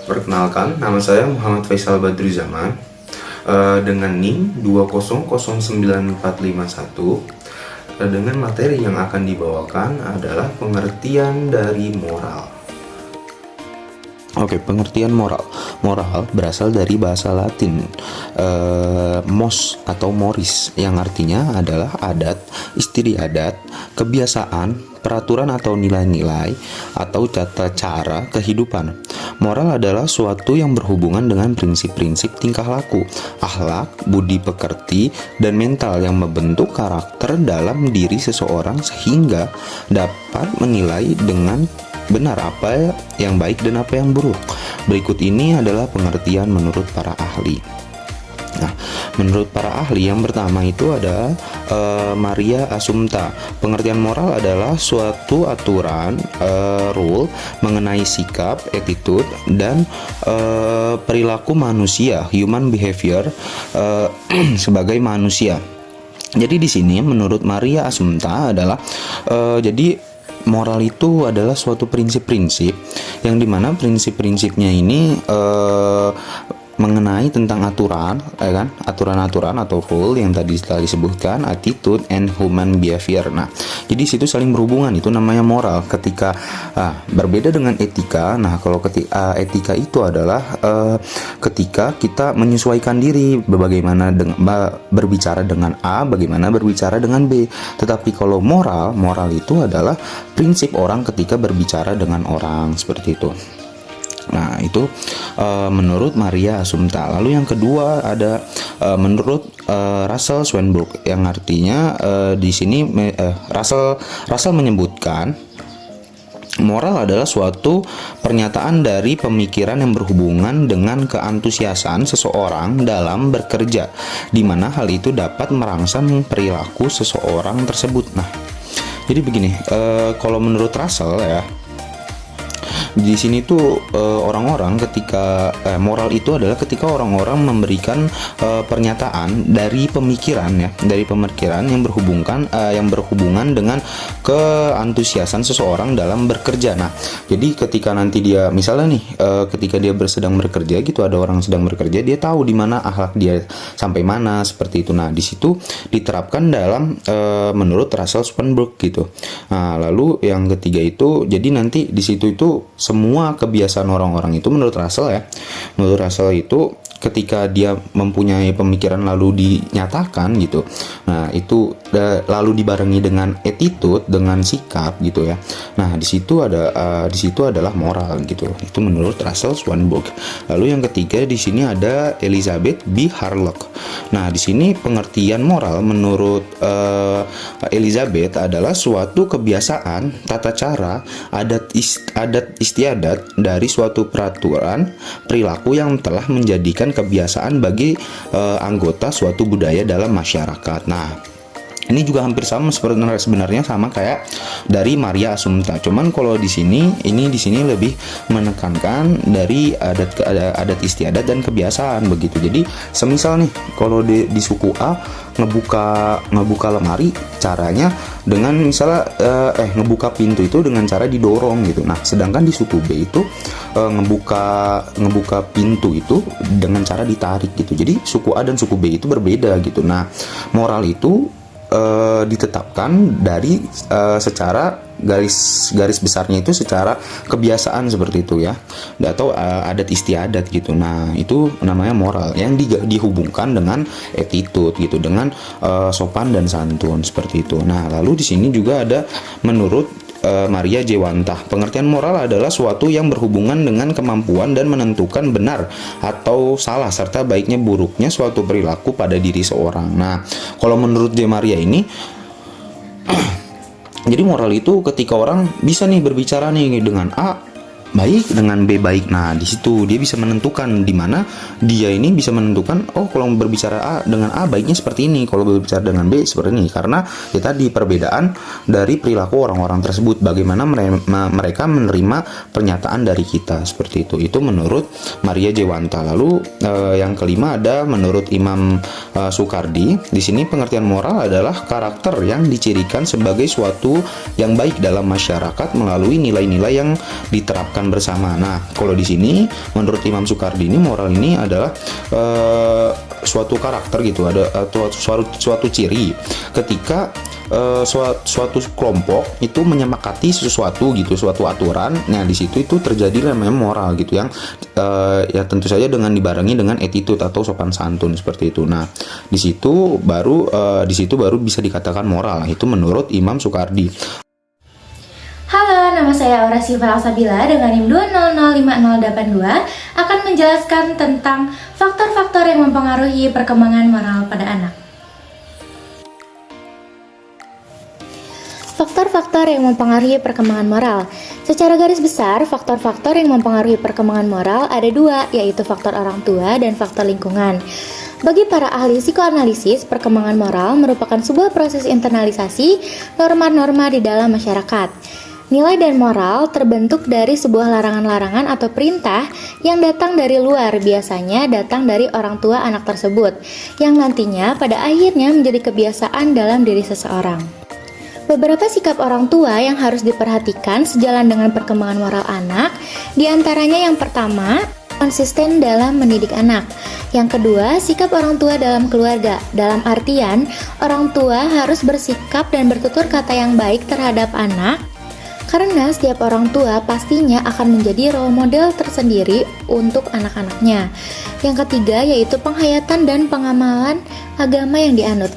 Perkenalkan, nama saya Muhammad Faisal Badruzaman dengan NIM 2009451. Dengan materi yang akan dibawakan adalah pengertian dari moral. Oke, pengertian moral. Moral berasal dari bahasa Latin mos atau moris, yang artinya adalah adat, istiadat, kebiasaan, peraturan atau nilai-nilai atau tata cara kehidupan. Moral adalah suatu yang berhubungan dengan prinsip-prinsip tingkah laku, akhlak, budi pekerti, dan mental yang membentuk karakter dalam diri seseorang sehingga dapat menilai dengan benar apa yang baik dan apa yang buruk. Berikut ini adalah pengertian menurut para ahli. Nah, menurut para ahli yang pertama itu ada Maria Assumpta. Pengertian moral adalah suatu aturan, rule mengenai sikap, attitude, dan perilaku manusia, human behavior sebagai manusia. Jadi di sini menurut Maria Assumpta adalah jadi moral itu adalah suatu prinsip-prinsip yang dimana prinsip-prinsipnya ini mengenai tentang aturan, ya kan? Aturan-aturan atau rule yang tadi telah disebutkan, attitude and human behavior. Nah, jadi situ saling berhubungan, itu namanya moral. Ketika berbeda dengan etika. Nah, kalau etika itu adalah ketika kita menyesuaikan diri, bagaimana berbicara dengan A, bagaimana berbicara dengan B. Tetapi kalau moral itu adalah prinsip orang ketika berbicara dengan orang, seperti itu. Nah, itu menurut Maria Assumpta. Lalu yang kedua ada menurut Russell Swanberg, yang artinya di sini Russell menyebutkan moral adalah suatu pernyataan dari pemikiran yang berhubungan dengan keantusiasan seseorang dalam bekerja, di mana hal itu dapat merangsang perilaku seseorang tersebut. Nah, jadi begini, kalau menurut Russell ya, di sini tuh orang-orang ketika moral itu adalah ketika orang-orang memberikan pernyataan dari pemikiran yang berhubungan dengan keantusiasan seseorang dalam bekerja. Nah, jadi ketika nanti dia misalnya nih ketika dia sedang bekerja gitu, ada orang sedang bekerja, dia tahu di mana akhlak dia sampai mana, seperti itu. Nah, di situ diterapkan dalam menurut Russell Swanberg gitu. Nah, lalu yang ketiga itu, jadi nanti di situ itu semua kebiasaan orang-orang itu menurut Russell itu ketika dia mempunyai pemikiran lalu dinyatakan gitu. Nah, itu lalu dibarengi dengan attitude, dengan sikap gitu ya. Nah, di situ adalah moral gitu. Itu menurut Russell Swanberg. Lalu yang ketiga di sini ada Elizabeth B. Harlock. Nah, di sini pengertian moral menurut Elizabeth adalah suatu kebiasaan, tata cara, adat istiadat dari suatu peraturan perilaku yang telah menjadikan kebiasaan bagi anggota suatu budaya dalam masyarakat. Nah, ini juga hampir sama sebenarnya sama kayak dari Maria Assumpta. Cuman kalau di sini lebih menekankan dari adat istiadat dan kebiasaan begitu. Jadi semisal nih kalau di suku A ngebuka lemari, caranya dengan misalnya ngebuka pintu itu dengan cara didorong gitu. Nah, sedangkan di suku B itu ngebuka pintu itu dengan cara ditarik gitu. Jadi suku A dan suku B itu berbeda gitu. Nah, moral itu ditetapkan dari secara garis besarnya itu secara kebiasaan seperti itu ya, atau adat istiadat gitu. Nah, itu namanya moral yang dihubungkan dengan attitude gitu, dengan sopan dan santun seperti itu. Nah, lalu di sini juga ada menurut Maria Jewanta, pengertian moral adalah suatu yang berhubungan dengan kemampuan dan menentukan benar atau salah serta baiknya buruknya suatu perilaku pada diri seorang. Nah, kalau menurut De Maria ini jadi moral itu ketika orang bisa nih berbicara nih dengan A baik, dengan B baik. Nah, di situ dia bisa menentukan, di mana dia ini bisa menentukan, oh kalau berbicara A dengan A baiknya seperti ini, kalau berbicara dengan B seperti ini, karena ya tadi perbedaan dari perilaku orang-orang tersebut, bagaimana mereka menerima pernyataan dari kita seperti itu. Itu menurut Maria Jewanta. Lalu yang kelima ada menurut Imam Sukardi. Di sini pengertian moral adalah karakter yang dicirikan sebagai suatu yang baik dalam masyarakat melalui nilai-nilai yang diterapkan makan bersama. Nah, kalau di sini menurut Imam Soekardi ini moral ini adalah suatu karakter gitu, ada atau suatu ciri ketika suatu kelompok itu menyepakati sesuatu gitu, suatu aturan. Nah, di situ itu terjadi namanya moral gitu, yang ya tentu saja dengan dibarengi dengan attitude atau sopan santun seperti itu. Nah, di situ baru bisa dikatakan moral. Nah, itu menurut Imam Soekardi. Halo, nama saya Aura Siva Alsabila dengan NIM 2005082 akan menjelaskan tentang faktor-faktor yang mempengaruhi perkembangan moral pada anak. Faktor-faktor yang mempengaruhi perkembangan moral. Secara garis besar, faktor-faktor yang mempengaruhi perkembangan moral ada dua, yaitu faktor orang tua dan faktor lingkungan. Bagi para ahli psikoanalisis, perkembangan moral merupakan sebuah proses internalisasi norma-norma di dalam masyarakat. Nilai dan moral terbentuk dari sebuah larangan-larangan atau perintah yang datang dari luar, biasanya datang dari orang tua anak tersebut, yang nantinya pada akhirnya menjadi kebiasaan dalam diri seseorang. Beberapa sikap orang tua yang harus diperhatikan sejalan dengan perkembangan moral anak, diantaranya yang pertama, konsisten dalam mendidik anak. Yang kedua, sikap orang tua dalam keluarga. Dalam artian, orang tua harus bersikap dan bertutur kata yang baik terhadap anak, karena setiap orang tua pastinya akan menjadi role model tersendiri untuk anak-anaknya. Yang ketiga yaitu penghayatan dan pengamalan agama yang dianut.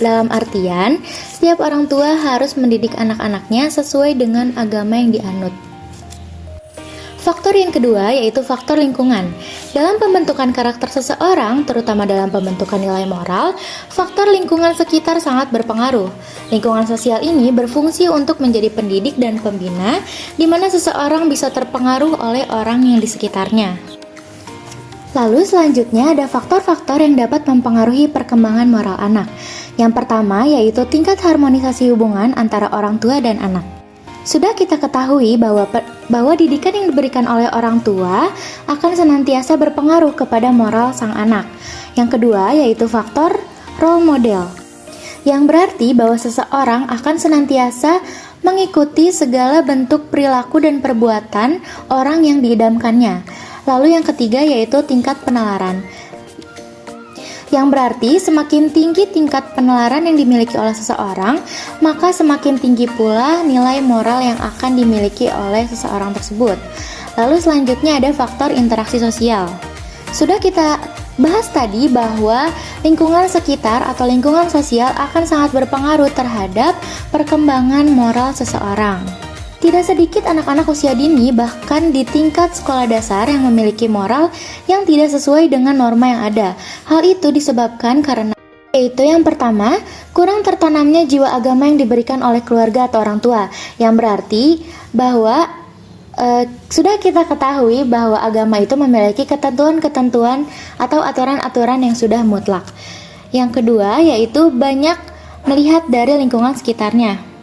Dalam artian, setiap orang tua harus mendidik anak-anaknya sesuai dengan agama yang dianut. Faktor yang kedua yaitu faktor lingkungan. Dalam pembentukan karakter seseorang, terutama dalam pembentukan nilai moral, faktor lingkungan sekitar sangat berpengaruh. Lingkungan sosial ini berfungsi untuk menjadi pendidik dan pembina, di mana seseorang bisa terpengaruh oleh orang yang di sekitarnya. Lalu selanjutnya ada faktor-faktor yang dapat mempengaruhi perkembangan moral anak. Yang pertama yaitu tingkat harmonisasi hubungan antara orang tua dan anak. Sudah kita ketahui bahwa didikan yang diberikan oleh orang tua akan senantiasa berpengaruh kepada moral sang anak. Yang kedua yaitu faktor role model, yang berarti bahwa seseorang akan senantiasa mengikuti segala bentuk perilaku dan perbuatan orang yang diidamkannya. Lalu yang ketiga yaitu tingkat penalaran, yang berarti semakin tinggi tingkat penalaran yang dimiliki oleh seseorang, maka semakin tinggi pula nilai moral yang akan dimiliki oleh seseorang tersebut. Lalu selanjutnya ada faktor interaksi sosial. Sudah kita bahas tadi bahwa lingkungan sekitar atau lingkungan sosial akan sangat berpengaruh terhadap perkembangan moral seseorang. Tidak sedikit anak-anak usia dini bahkan di tingkat sekolah dasar yang memiliki moral yang tidak sesuai dengan norma yang ada. Hal itu disebabkan karena yaitu yang pertama, kurang tertanamnya jiwa agama yang diberikan oleh keluarga atau orang tua, yang berarti bahwa sudah kita ketahui bahwa agama itu memiliki ketentuan-ketentuan atau aturan-aturan yang sudah mutlak. Yang kedua yaitu banyak melihat dari lingkungan sekitarnya.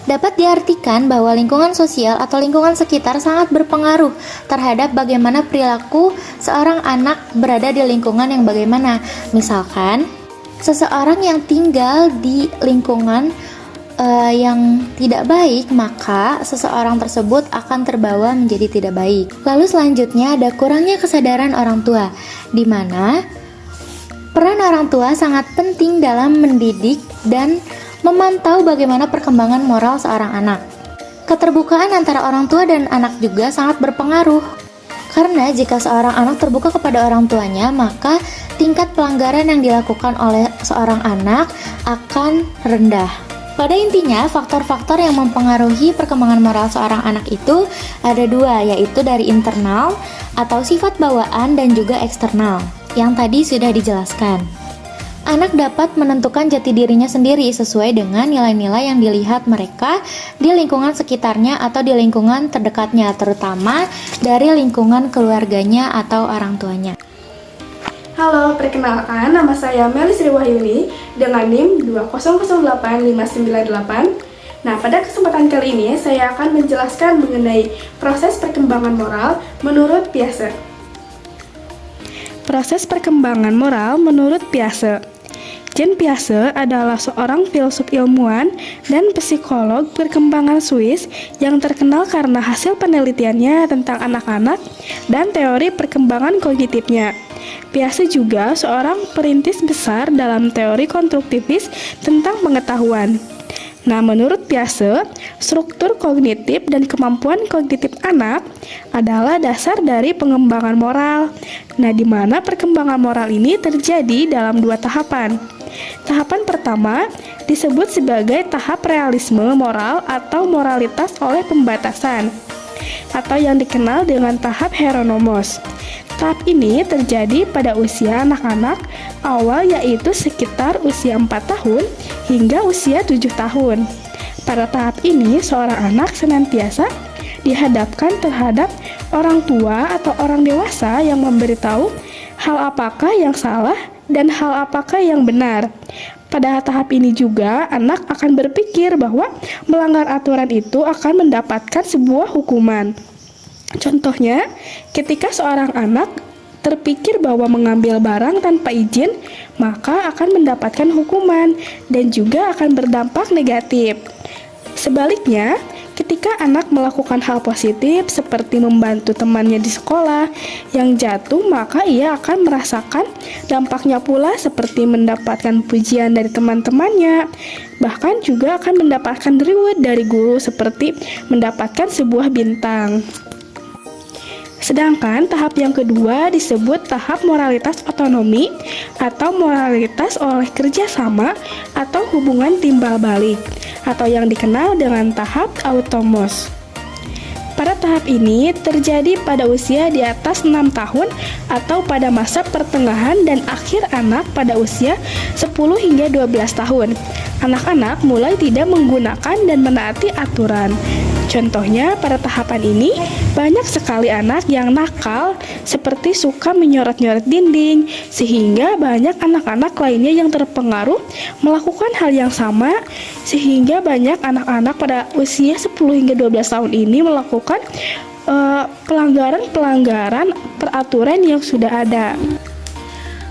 Dapat diartikan bahwa lingkungan sosial atau lingkungan sekitar sangat berpengaruh terhadap bagaimana perilaku seorang anak berada di lingkungan yang bagaimana. Misalkan, seseorang yang tinggal di lingkungan yang tidak baik, maka seseorang tersebut akan terbawa menjadi tidak baik. Lalu selanjutnya ada kurangnya kesadaran orang tua, di mana peran orang tua sangat penting dalam mendidik dan memantau bagaimana perkembangan moral seorang anak. Keterbukaan antara orang tua dan anak juga sangat berpengaruh. Karena jika seorang anak terbuka kepada orang tuanya, maka tingkat pelanggaran yang dilakukan oleh seorang anak akan rendah. Pada intinya, faktor-faktor yang mempengaruhi perkembangan moral seorang anak itu ada dua, yaitu dari internal atau sifat bawaan dan juga eksternal, yang tadi sudah dijelaskan. Anak dapat menentukan jati dirinya sendiri sesuai dengan nilai-nilai yang dilihat mereka di lingkungan sekitarnya atau di lingkungan terdekatnya, terutama dari lingkungan keluarganya atau orang tuanya. Halo, perkenalkan nama saya Melis Riwahyuni dengan NIM 2008598. Nah, pada kesempatan kali ini saya akan menjelaskan mengenai proses perkembangan moral menurut Piaget. Proses perkembangan moral menurut Piaget. Jean Piaget adalah seorang filsuf ilmuwan dan psikolog perkembangan Swiss yang terkenal karena hasil penelitiannya tentang anak-anak dan teori perkembangan kognitifnya. Piaget juga seorang perintis besar dalam teori konstruktivis tentang pengetahuan. Nah, menurut Piaget, struktur kognitif dan kemampuan kognitif anak adalah dasar dari pengembangan moral. Nah, di mana perkembangan moral ini terjadi dalam 2 tahapan. Tahapan pertama disebut sebagai tahap realisme moral atau moralitas oleh pembatasan, atau yang dikenal dengan tahap heronomos. Tahap ini terjadi pada usia anak-anak awal, yaitu sekitar usia 4 tahun hingga usia 7 tahun. Pada tahap ini, seorang anak senantiasa dihadapkan terhadap orang tua atau orang dewasa yang memberitahu hal apakah yang salah dan hal apakah yang benar. Pada tahap ini juga, anak akan berpikir bahwa melanggar aturan itu akan mendapatkan sebuah hukuman. Contohnya, ketika seorang anak terpikir bahwa mengambil barang tanpa izin, maka akan mendapatkan hukuman dan juga akan berdampak negatif. Sebaliknya, ketika anak melakukan hal positif seperti membantu temannya di sekolah yang jatuh, maka ia akan merasakan dampaknya pula seperti mendapatkan pujian dari teman-temannya. Bahkan juga akan mendapatkan reward dari guru seperti mendapatkan sebuah bintang. Sedangkan tahap yang kedua disebut tahap moralitas otonomi atau moralitas oleh kerjasama atau hubungan timbal balik, atau yang dikenal dengan tahap automos. Pada tahap ini terjadi pada usia di atas 6 tahun atau pada masa pertengahan dan akhir anak pada usia 10 hingga 12 tahun. Anak-anak mulai tidak menggunakan dan menaati aturan. Contohnya, pada tahapan ini banyak sekali anak yang nakal seperti suka menyorot-nyorot dinding, sehingga banyak anak-anak lainnya yang terpengaruh melakukan hal yang sama, sehingga banyak anak-anak pada usia 10 hingga 12 tahun ini melakukan pelanggaran-pelanggaran peraturan yang sudah ada.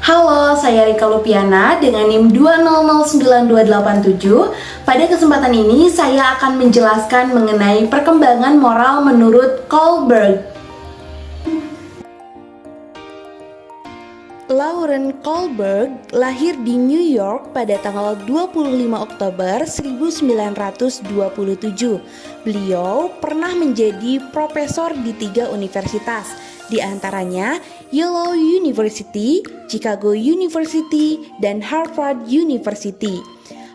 Halo, saya Rika Lupiana dengan NIM 2009287. Pada kesempatan ini saya akan menjelaskan mengenai perkembangan moral menurut Kohlberg. Lauren Kohlberg lahir di New York pada tanggal 25 Oktober 1927. Beliau pernah menjadi profesor di 3 universitas, di antaranya Yale University, Chicago University, dan Harvard University.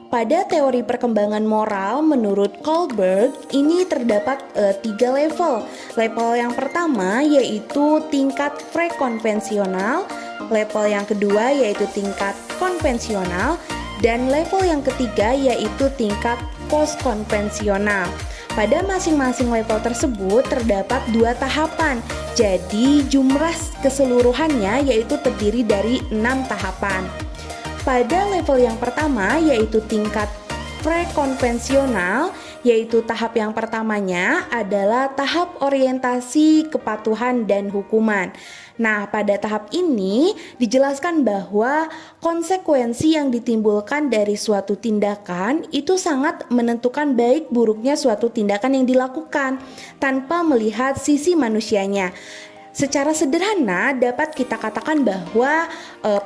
Pada teori perkembangan moral menurut Kohlberg, ini terdapat 3 level. Level yang pertama yaitu tingkat prekonvensional, level yang kedua yaitu tingkat konvensional, dan level yang ketiga yaitu tingkat postkonvensional. Pada masing-masing level tersebut terdapat 2 tahapan. Jadi jumlah keseluruhannya yaitu terdiri dari 6 tahapan. Pada level yang pertama yaitu tingkat prekonvensional, yaitu tahap yang pertamanya adalah tahap orientasi kepatuhan dan hukuman. Nah, pada tahap ini dijelaskan bahwa konsekuensi yang ditimbulkan dari suatu tindakan itu sangat menentukan baik buruknya suatu tindakan yang dilakukan tanpa melihat sisi manusianya. Secara sederhana dapat kita katakan bahwa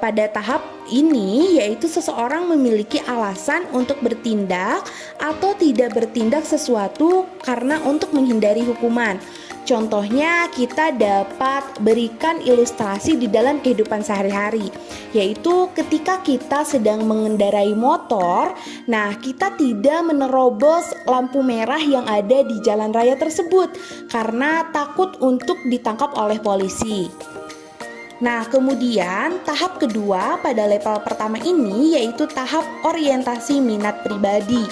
pada tahap ini yaitu seseorang memiliki alasan untuk bertindak atau tidak bertindak sesuatu karena untuk menghindari hukuman. Contohnya kita dapat berikan ilustrasi di dalam kehidupan sehari-hari, yaitu ketika kita sedang mengendarai motor, nah kita tidak menerobos lampu merah yang ada di jalan raya tersebut karena takut untuk ditangkap oleh polisi. Nah, kemudian tahap kedua pada level pertama ini yaitu tahap orientasi minat pribadi.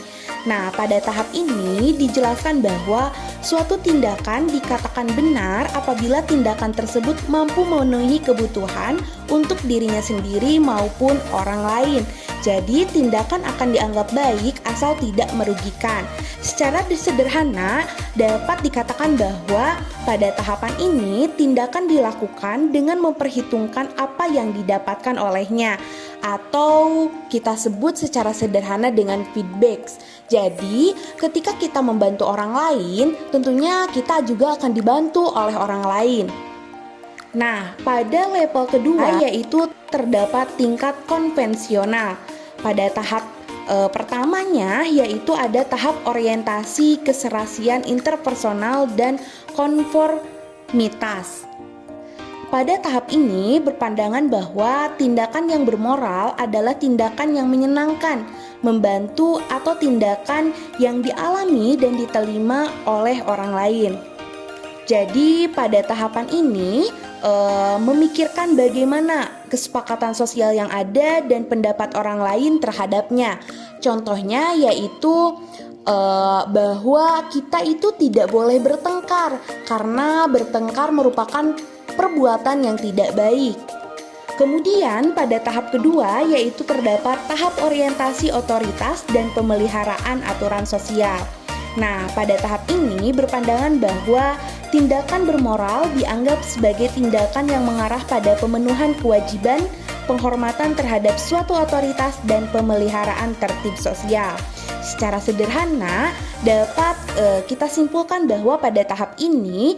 Nah, pada tahap ini dijelaskan bahwa suatu tindakan dikatakan benar apabila tindakan tersebut mampu memenuhi kebutuhan untuk dirinya sendiri maupun orang lain. Jadi tindakan akan dianggap baik asal tidak merugikan. Secara sederhana dapat dikatakan bahwa pada tahapan ini tindakan dilakukan dengan memperhitungkan apa yang didapatkan olehnya, atau kita sebut secara sederhana dengan feedbacks. Jadi ketika kita membantu orang lain, tentunya kita juga akan dibantu oleh orang lain. Nah, pada level kedua yaitu terdapat tingkat konvensional. Pada tahap pertamanya yaitu ada tahap orientasi keserasian interpersonal dan konformitas. Pada tahap ini berpandangan bahwa tindakan yang bermoral adalah tindakan yang menyenangkan, membantu, atau tindakan yang dialami dan diterima oleh orang lain. Jadi pada tahapan ini memikirkan bagaimana kesepakatan sosial yang ada dan pendapat orang lain terhadapnya. Contohnya yaitu bahwa kita itu tidak boleh bertengkar karena bertengkar merupakan perbuatan yang tidak baik. Kemudian pada tahap kedua yaitu terdapat tahap orientasi otoritas dan pemeliharaan aturan sosial. Nah, pada tahap ini berpandangan bahwa tindakan bermoral dianggap sebagai tindakan yang mengarah pada pemenuhan kewajiban, penghormatan terhadap suatu otoritas, dan pemeliharaan tertib sosial. Secara sederhana dapat kita simpulkan bahwa pada tahap ini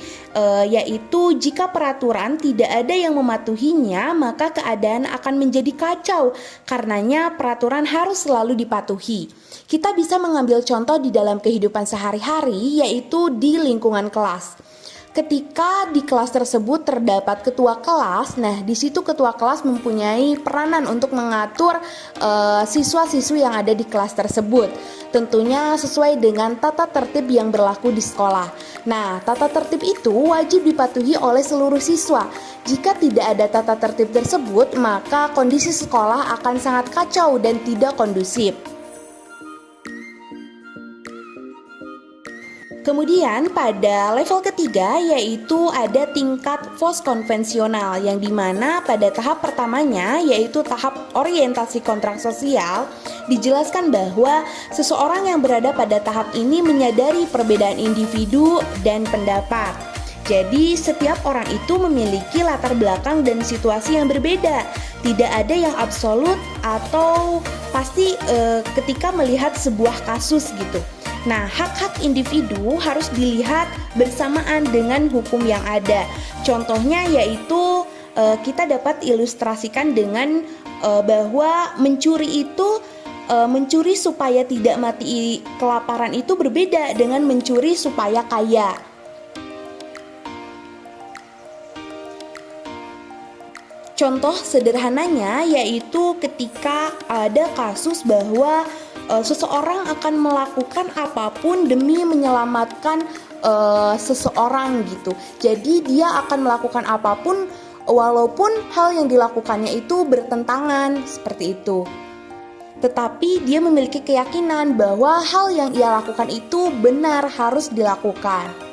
yaitu jika peraturan tidak ada yang mematuhinya, maka keadaan akan menjadi kacau. Karenanya peraturan harus selalu dipatuhi. Kita bisa mengambil contoh di dalam kehidupan sehari-hari yaitu di lingkungan kelas. Ketika di kelas tersebut terdapat ketua kelas, nah di situ ketua kelas mempunyai peranan untuk mengatur siswa-siswi yang ada di kelas tersebut. Tentunya sesuai dengan tata tertib yang berlaku di sekolah. Nah, tata tertib itu wajib dipatuhi oleh seluruh siswa. Jika tidak ada tata tertib tersebut, maka kondisi sekolah akan sangat kacau dan tidak kondusif. Kemudian pada level ketiga yaitu ada tingkat post konvensional, yang dimana pada tahap pertamanya yaitu tahap orientasi kontrak sosial dijelaskan bahwa seseorang yang berada pada tahap ini menyadari perbedaan individu dan pendapat. Jadi setiap orang itu memiliki latar belakang dan situasi yang berbeda. Tidak ada yang absolut atau pasti ketika melihat sebuah kasus gitu. Nah, hak-hak individu harus dilihat bersamaan dengan hukum yang ada. Contohnya yaitu kita dapat ilustrasikan dengan bahwa mencuri supaya tidak mati kelaparan itu berbeda dengan mencuri supaya kaya. Contoh sederhananya yaitu ketika ada kasus bahwa seseorang akan melakukan apapun demi menyelamatkan seseorang gitu. Jadi dia akan melakukan apapun walaupun hal yang dilakukannya itu bertentangan seperti itu. Tetapi dia memiliki keyakinan bahwa hal yang ia lakukan itu benar, harus dilakukan.